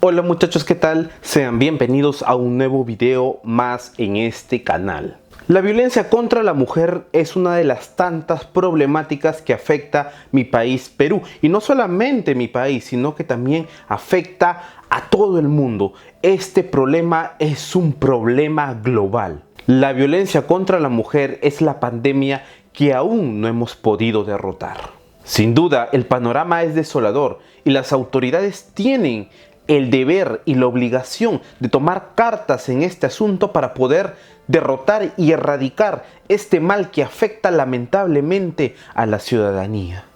Hola muchachos, ¿qué tal? Sean bienvenidos a un nuevo video más en este canal. La violencia contra la mujer es una de las tantas problemáticas que afecta mi país, Perú. Y no solamente mi país, sino que también afecta a todo el mundo. Este problema es un problema global. La violencia contra la mujer es la pandemia que aún no hemos podido derrotar. Sin duda, el panorama es desolador y las autoridades tienen el deber y la obligación de tomar cartas en este asunto para poder derrotar y erradicar este mal que afecta lamentablemente a la ciudadanía.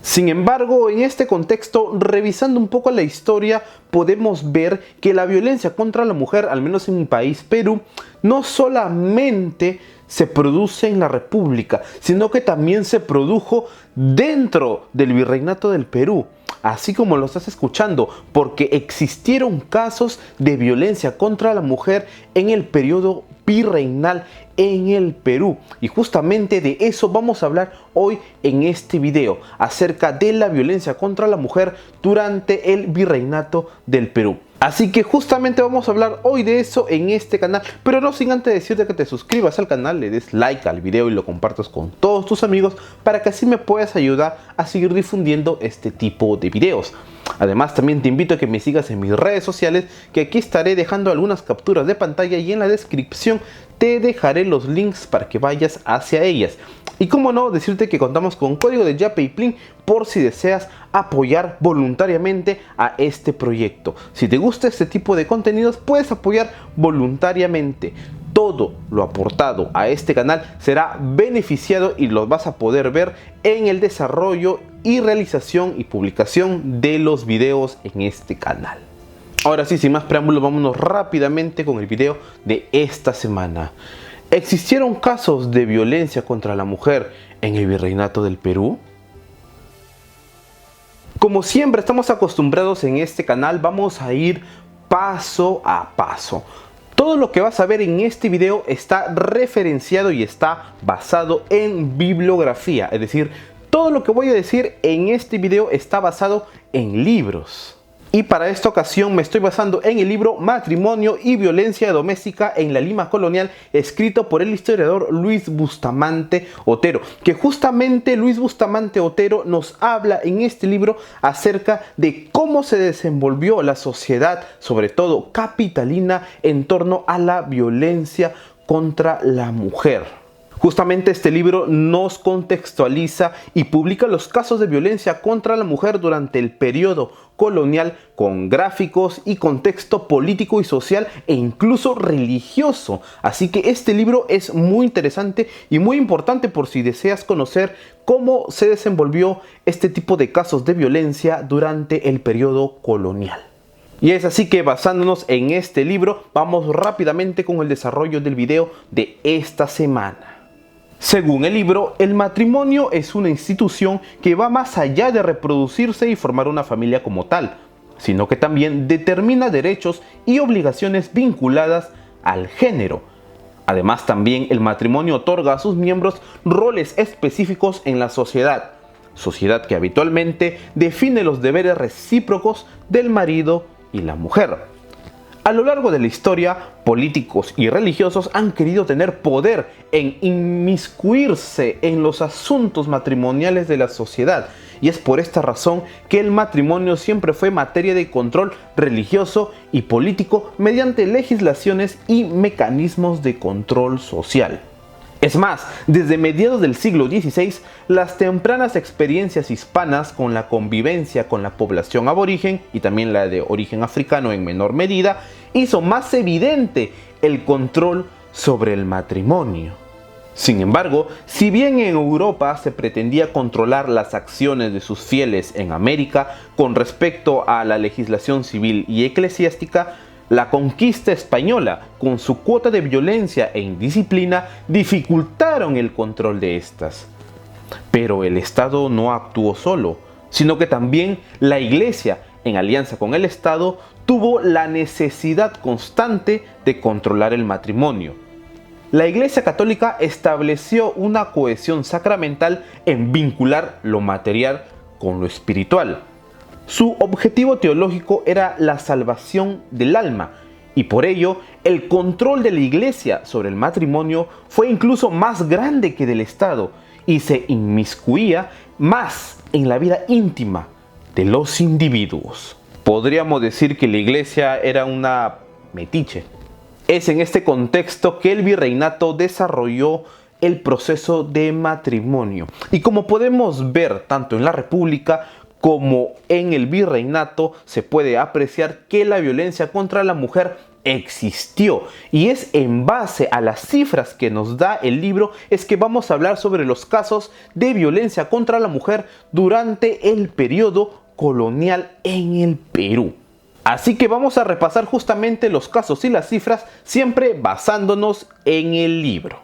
Sin embargo, en este contexto, revisando un poco la historia, podemos ver que la violencia contra la mujer, al menos en mi país, Perú, no solamente se produce en la República, sino que también se produjo dentro del Virreinato del Perú. Así como lo estás escuchando, porque existieron casos de violencia contra la mujer en el periodo virreinal en el Perú. Y justamente de eso vamos a hablar hoy en este video, acerca de la violencia contra la mujer durante el virreinato del Perú. Así que justamente vamos a hablar hoy de eso en este canal, pero no sin antes decirte que te suscribas al canal, le des like al video y lo compartas con todos tus amigos para que así me puedas ayudar a seguir difundiendo este tipo de videos. Además, también te invito a que me sigas en mis redes sociales, que aquí estaré dejando algunas capturas de pantalla y en la descripción te dejaré los links para que vayas hacia ellas. Y como no, decirte que contamos con código de Yape y Plin por si deseas apoyar voluntariamente a este proyecto. Si te gusta este tipo de contenidos, puedes apoyar voluntariamente. Todo lo aportado a este canal será beneficiado y lo vas a poder ver en el desarrollo y realización y publicación de los videos en este canal. Ahora sí, sin más preámbulos, vámonos rápidamente con el video de esta semana. ¿Existieron casos de violencia contra la mujer en el Virreinato del Perú? Como siempre estamos acostumbrados en este canal, vamos a ir paso a paso. Todo lo que vas a ver en este video está referenciado y está basado en bibliografía, es decir, todo lo que voy a decir en este video está basado en libros. Y para esta ocasión me estoy basando en el libro Matrimonio y Violencia Doméstica en la Lima Colonial, escrito por el historiador Luis Bustamante Otero, que justamente Luis Bustamante Otero nos habla en este libro acerca de cómo se desenvolvió la sociedad, sobre todo capitalina, en torno a la violencia contra la mujer. Justamente este libro nos contextualiza y publica los casos de violencia contra la mujer durante el periodo colonial con gráficos y contexto político y social e incluso religioso. Así que este libro es muy interesante y muy importante por si deseas conocer cómo se desenvolvió este tipo de casos de violencia durante el periodo colonial. Y es así que basándonos en este libro, vamos rápidamente con el desarrollo del video de esta semana. Según el libro, el matrimonio es una institución que va más allá de reproducirse y formar una familia como tal, sino que también determina derechos y obligaciones vinculadas al género. Además, también el matrimonio otorga a sus miembros roles específicos en la sociedad que habitualmente define los deberes recíprocos del marido y la mujer. A lo largo de la historia, políticos y religiosos han querido tener poder en inmiscuirse en los asuntos matrimoniales de la sociedad, y es por esta razón que el matrimonio siempre fue materia de control religioso y político mediante legislaciones y mecanismos de control social. Es más, desde mediados del siglo XVI, las tempranas experiencias hispanas con la convivencia con la población aborigen y también la de origen africano en menor medida, hizo más evidente el control sobre el matrimonio. Sin embargo, si bien en Europa se pretendía controlar las acciones de sus fieles en América con respecto a la legislación civil y eclesiástica, la conquista española, con su cuota de violencia e indisciplina, dificultaron el control de estas. Pero el Estado no actuó solo, sino que también la Iglesia, en alianza con el Estado, tuvo la necesidad constante de controlar el matrimonio. La Iglesia Católica estableció una cohesión sacramental en vincular lo material con lo espiritual. Su objetivo teológico era la salvación del alma, y por ello el control de la Iglesia sobre el matrimonio fue incluso más grande que del Estado y se inmiscuía más en la vida íntima de los individuos. Podríamos decir que la Iglesia era una metiche. Es en este contexto que el virreinato desarrolló el proceso de matrimonio. Y como podemos ver tanto en la República como en el virreinato, se puede apreciar que la violencia contra la mujer existió. Y es en base a las cifras que nos da el libro es que vamos a hablar sobre los casos de violencia contra la mujer durante el periodo colonial en el Perú. Así que vamos a repasar justamente los casos y las cifras, siempre basándonos en el libro.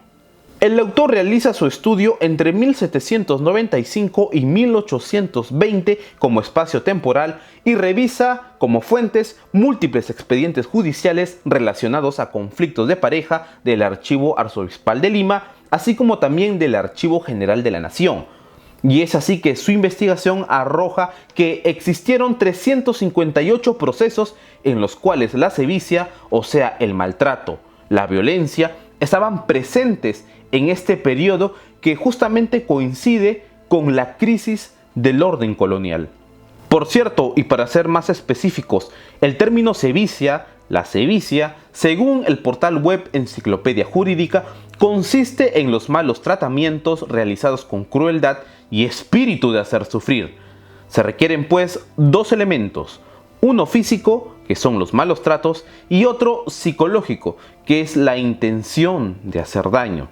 El autor realiza su estudio entre 1795 y 1820 como espacio temporal y revisa como fuentes múltiples expedientes judiciales relacionados a conflictos de pareja del Archivo Arzobispal de Lima, así como también del Archivo General de la Nación. Y es así que su investigación arroja que existieron 358 procesos en los cuales la sevicia, o sea, el maltrato, la violencia, estaban presentes en este periodo que justamente coincide con la crisis del orden colonial. Por cierto, y para ser más específicos, el término sevicia, la sevicia, según el portal web Enciclopedia Jurídica, consiste en los malos tratamientos realizados con crueldad y espíritu de hacer sufrir. Se requieren pues dos elementos, uno físico, que son los malos tratos, y otro psicológico, que es la intención de hacer daño.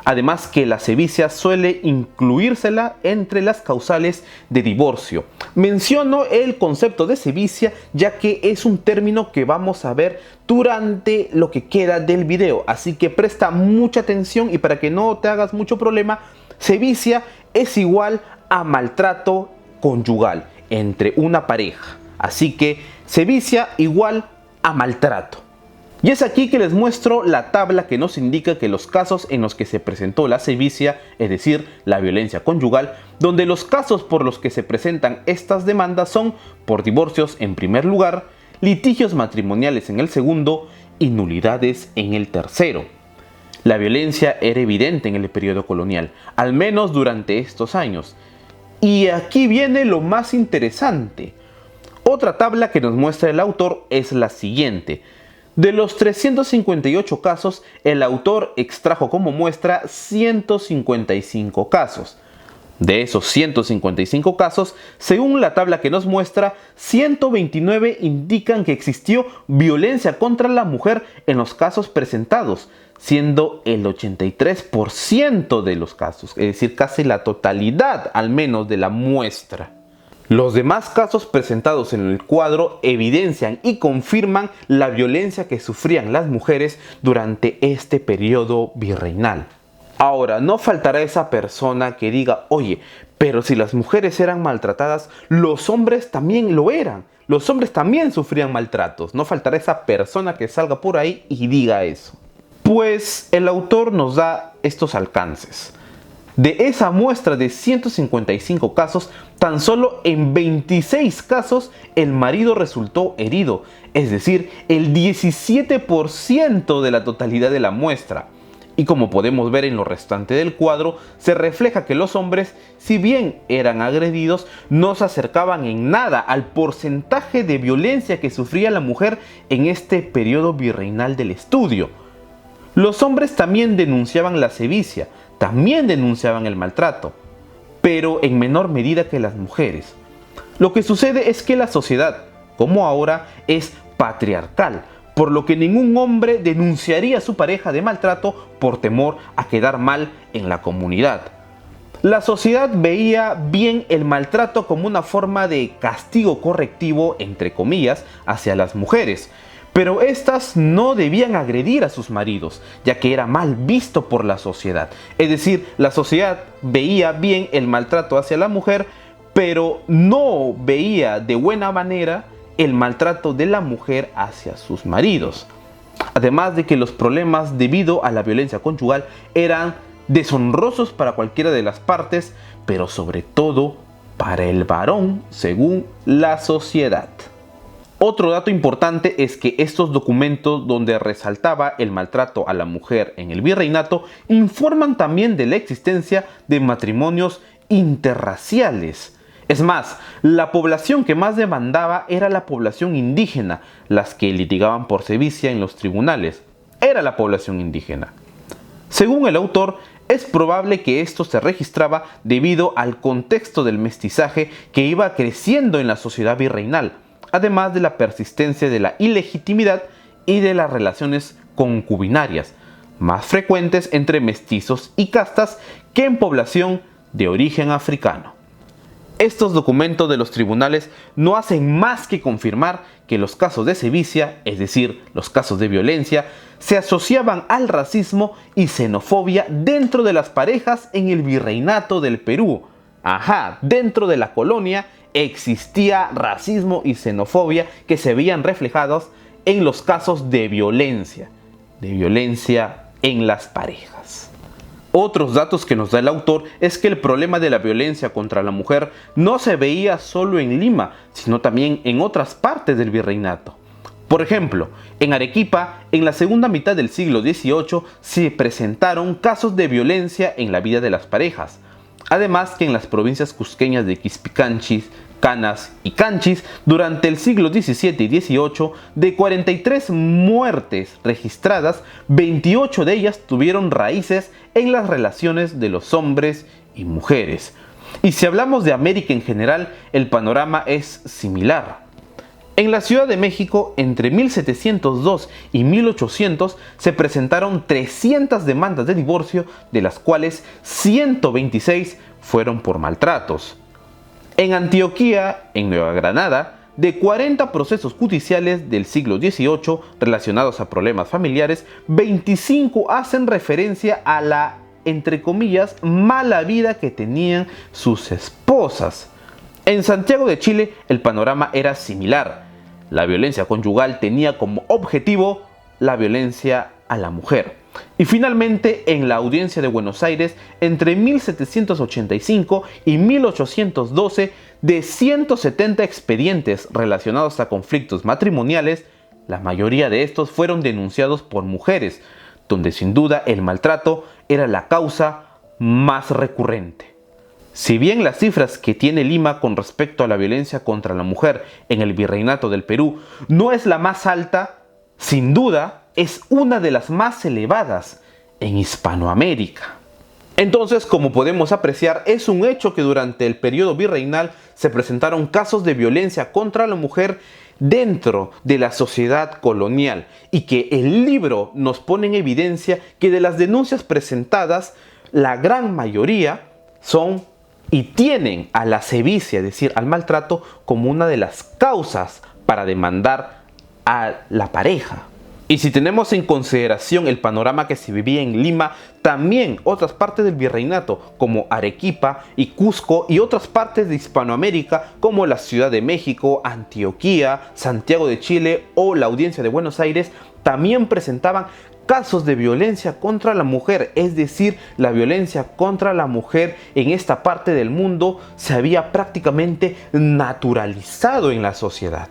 Además que la sevicia suele incluírsela entre las causales de divorcio. Menciono el concepto de sevicia ya que es un término que vamos a ver durante lo que queda del video, así que presta mucha atención y para que no te hagas mucho problema, sevicia es igual a maltrato conyugal entre una pareja. Así que sevicia igual a maltrato. Y es aquí que les muestro la tabla que nos indica que los casos en los que se presentó la sevicia, es decir, la violencia conyugal, donde los casos por los que se presentan estas demandas son por divorcios en primer lugar, litigios matrimoniales en el segundo y nulidades en el tercero. La violencia era evidente en el periodo colonial, al menos durante estos años. Y aquí viene lo más interesante. Otra tabla que nos muestra el autor es la siguiente. De los 358 casos, el autor extrajo como muestra 155 casos. De esos 155 casos, según la tabla que nos muestra, 129 indican que existió violencia contra la mujer en los casos presentados, siendo el 83% de los casos, es decir, casi la totalidad al menos de la muestra. Los demás casos presentados en el cuadro evidencian y confirman la violencia que sufrían las mujeres durante este periodo virreinal. Ahora, no faltará esa persona que diga, oye, pero si las mujeres eran maltratadas, los hombres también lo eran. Los hombres también sufrían maltratos. No faltará esa persona que salga por ahí y diga eso. Pues el autor nos da estos alcances. De esa muestra de 155 casos, tan solo en 26 casos el marido resultó herido, es decir, el 17% de la totalidad de la muestra. Y como podemos ver en lo restante del cuadro, se refleja que los hombres, si bien eran agredidos, no se acercaban en nada al porcentaje de violencia que sufría la mujer en este periodo virreinal del estudio. Los hombres también denunciaban la sevicia, también denunciaban el maltrato, pero en menor medida que las mujeres. Lo que sucede es que la sociedad, como ahora, es patriarcal, por lo que ningún hombre denunciaría a su pareja de maltrato por temor a quedar mal en la comunidad. La sociedad veía bien el maltrato como una forma de castigo correctivo, entre comillas, hacia las mujeres, pero estas no debían agredir a sus maridos, ya que era mal visto por la sociedad. Es decir, la sociedad veía bien el maltrato hacia la mujer, pero no veía de buena manera el maltrato de la mujer hacia sus maridos. Además de que los problemas debido a la violencia conyugal eran deshonrosos para cualquiera de las partes, pero sobre todo para el varón según la sociedad. Otro dato importante es que estos documentos donde resaltaba el maltrato a la mujer en el virreinato informan también de la existencia de matrimonios interraciales. Es más, la población que más demandaba era la población indígena, las que litigaban por sevicia en los tribunales. Era la población indígena. Según el autor, es probable que esto se registraba debido al contexto del mestizaje que iba creciendo en la sociedad virreinal, además de la persistencia de la ilegitimidad y de las relaciones concubinarias, más frecuentes entre mestizos y castas que en población de origen africano. Estos documentos de los tribunales no hacen más que confirmar que los casos de sevicia, es decir, los casos de violencia, se asociaban al racismo y xenofobia dentro de las parejas en el virreinato del Perú. Dentro de la colonia existía racismo y xenofobia que se veían reflejados en los casos de violencia en las parejas. Otros datos que nos da el autor es que el problema de la violencia contra la mujer no se veía solo en Lima, sino también en otras partes del virreinato. Por ejemplo, en Arequipa, en la segunda mitad del siglo XVIII se presentaron casos de violencia en la vida de las parejas. Además que en las provincias cusqueñas de Quispicanchis, Canas y Canchis, durante el siglo XVII y XVIII, de 43 muertes registradas, 28 de ellas tuvieron raíces en las relaciones de los hombres y mujeres. Y si hablamos de América en general, el panorama es similar. En la Ciudad de México, entre 1702 y 1800, se presentaron 300 demandas de divorcio, de las cuales 126 fueron por maltratos. En Antioquía, en Nueva Granada, de 40 procesos judiciales del siglo XVIII relacionados a problemas familiares, 25 hacen referencia a la, entre comillas, mala vida que tenían sus esposas. En Santiago de Chile, el panorama era similar. La violencia conyugal tenía como objetivo la violencia a la mujer. Y finalmente, en la Audiencia de Buenos Aires, entre 1785 y 1812, de 170 expedientes relacionados a conflictos matrimoniales, la mayoría de estos fueron denunciados por mujeres, donde sin duda el maltrato era la causa más recurrente. Si bien las cifras que tiene Lima con respecto a la violencia contra la mujer en el virreinato del Perú no es la más alta, sin duda es una de las más elevadas en Hispanoamérica. Entonces, como podemos apreciar, es un hecho que durante el periodo virreinal se presentaron casos de violencia contra la mujer dentro de la sociedad colonial y que el libro nos pone en evidencia que de las denuncias presentadas, la gran mayoría son y tienen a la sevicia, es decir, al maltrato, como una de las causas para demandar a la pareja. Y si tenemos en consideración el panorama que se vivía en Lima, también otras partes del virreinato como Arequipa y Cusco y otras partes de Hispanoamérica como la Ciudad de México, Antioquía, Santiago de Chile o la Audiencia de Buenos Aires también presentaban casos de violencia contra la mujer, es decir, la violencia contra la mujer en esta parte del mundo se había prácticamente naturalizado en la sociedad.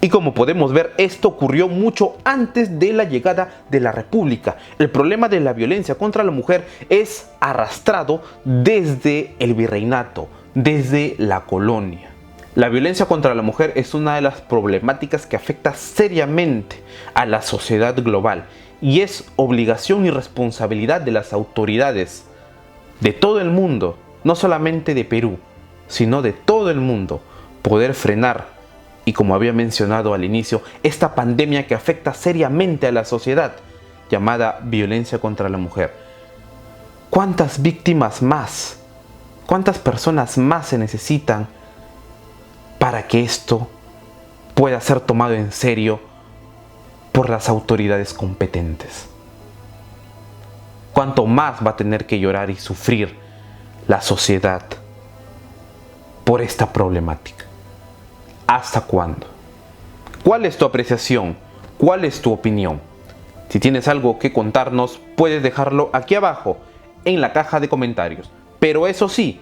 Y como podemos ver, esto ocurrió mucho antes de la llegada de la República. El problema de la violencia contra la mujer es arrastrado desde el virreinato, desde la colonia. La violencia contra la mujer es una de las problemáticas que afecta seriamente a la sociedad global y es obligación y responsabilidad de las autoridades de todo el mundo, no solamente de Perú, sino de todo el mundo, poder frenar, y como había mencionado al inicio, esta pandemia que afecta seriamente a la sociedad, llamada violencia contra la mujer. ¿Cuántas víctimas más? ¿Cuántas personas más se necesitan para que esto pueda ser tomado en serio por las autoridades competentes? ¿Cuánto más va a tener que llorar y sufrir la sociedad por esta problemática? ¿Hasta cuándo? ¿Cuál es tu apreciación? ¿Cuál es tu opinión? Si tienes algo que contarnos, puedes dejarlo aquí abajo en la caja de comentarios. Pero eso sí,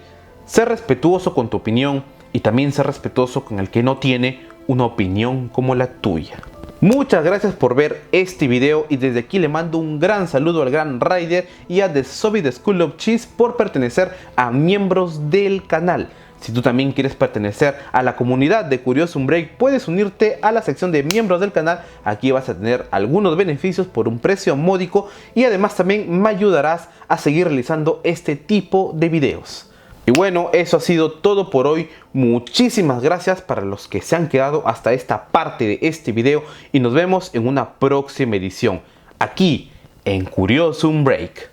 Ser respetuoso con tu opinión y también ser respetuoso con el que no tiene una opinión como la tuya. Muchas gracias por ver este video y desde aquí le mando un gran saludo al Gran Rider y a The Soviet School of Cheese por pertenecer a miembros del canal. Si tú también quieres pertenecer a la comunidad de Curiosum Break, puedes unirte a la sección de miembros del canal. Aquí vas a tener algunos beneficios por un precio módico y además también me ayudarás a seguir realizando este tipo de videos. Y bueno, eso ha sido todo por hoy. Muchísimas gracias para los que se han quedado hasta esta parte de este video y nos vemos en una próxima edición aquí en Curiosum Break.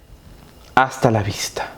Hasta la vista.